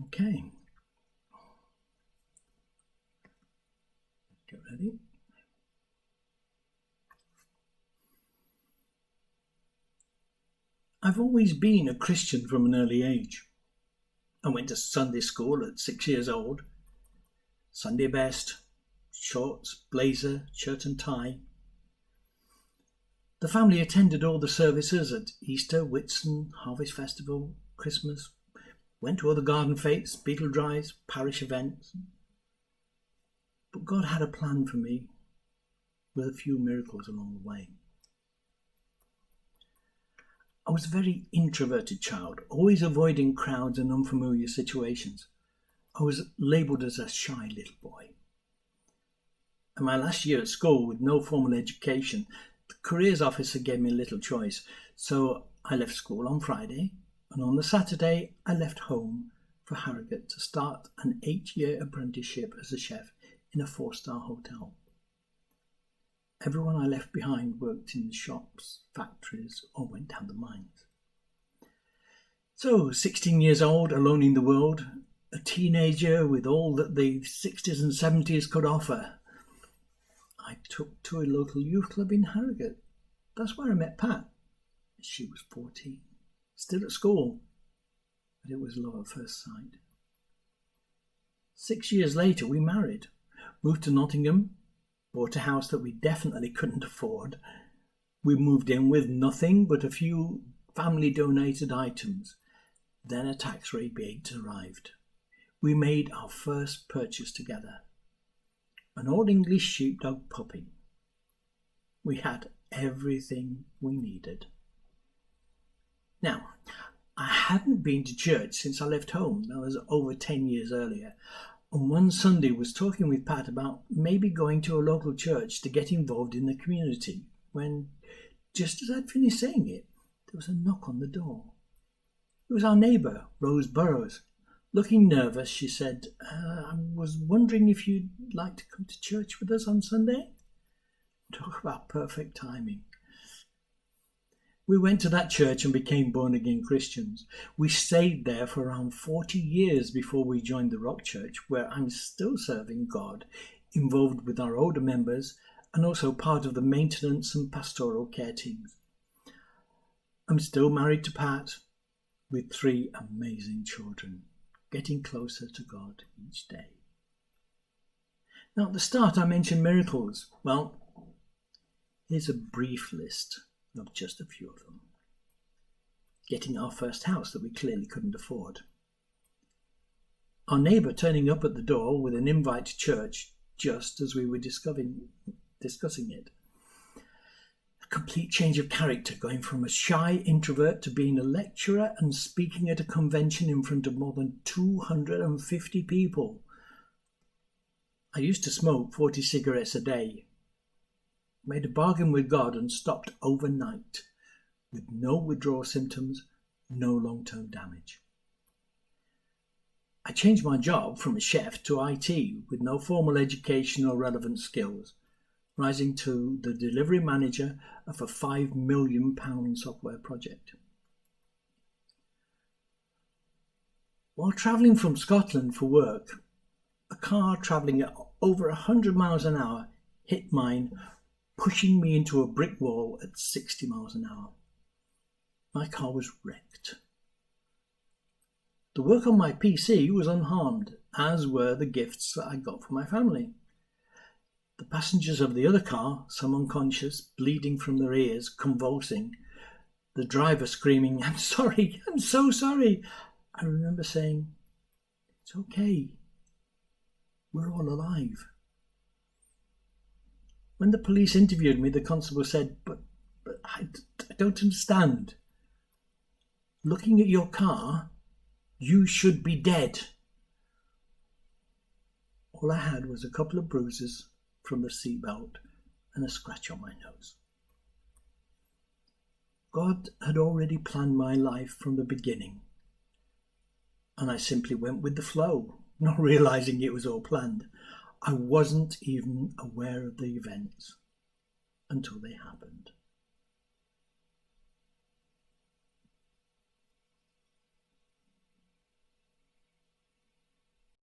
Okay. Get ready. I've always been a Christian from an early age. I went to Sunday school at 6 years old. Sunday best, shorts, blazer, shirt and tie. The family attended all the services at Easter, Whitsun, Harvest Festival, Christmas, went to other garden fetes, beetle drives, parish events. But God had a plan for me with a few miracles along the way. I was a very introverted child, always avoiding crowds and unfamiliar situations. I was labelled as a shy little boy. In my last year at school, with no formal education, the careers officer gave me little choice. So I left school on Friday, and on the Saturday I left home for Harrogate to start an 8-year apprenticeship as a chef in a 4-star hotel. Everyone I left behind worked in the shops, factories, or went down the mines. So, 16 years old, alone in the world, a teenager with all that the 60s and 70s could offer, I took to a local youth club in Harrogate. That's where I met Pat. She was 14, still at school, but it was love at first sight. 6 years later, we married, moved to Nottingham, bought a house that we definitely couldn't afford. We moved in with nothing but a few family-donated items. Then a tax rebate arrived. We made our first purchase together. An Old English sheepdog puppy. We had everything we needed. Now, I hadn't been to church since I left home. That was over 10 years earlier. And one Sunday was talking with Pat about maybe going to a local church to get involved in the community when, just as I'd finished saying it, there was a knock on the door. It was our neighbour, Rose Burrows. Looking nervous, she said, I was wondering if you'd like to come to church with us on Sunday? Talk about perfect timing. We went to that church and became born-again Christians. We stayed there for around 40 years before we joined the Rock Church, where I'm still serving God, involved with our older members, and also part of the maintenance and pastoral care teams. I'm still married to Pat, with 3 amazing children, getting closer to God each day. Now, at the start, I mentioned miracles. Well, here's a brief list of just a few of them. Getting our first house that we clearly couldn't afford. Our neighbour turning up at the door with an invite to church just as we were discussing it. A complete change of character, going from a shy introvert to being a lecturer and speaking at a convention in front of more than 250 people. I used to smoke 40 cigarettes a day. Made a bargain with God and stopped overnight with no withdrawal symptoms, no long-term damage. I changed my job from a chef to IT with no formal education or relevant skills, rising to the delivery manager of a £5 million software project. While travelling from Scotland for work, a car travelling at over 100 miles an hour hit mine, pushing me into a brick wall at 60 miles an hour. My car was wrecked. The work on my PC was unharmed, as were the gifts that I got from my family. The passengers of the other car, some unconscious, bleeding from their ears, convulsing. The driver screaming, "I'm sorry, I'm so sorry." I remember saying, "It's okay. We're all alive." When the police interviewed me, the constable said, but I don't understand. Looking at your car, you should be dead. All I had was a couple of bruises from the seatbelt and a scratch on my nose. God had already planned my life from the beginning, and I simply went with the flow, not realizing it was all planned. I wasn't even aware of the events until they happened.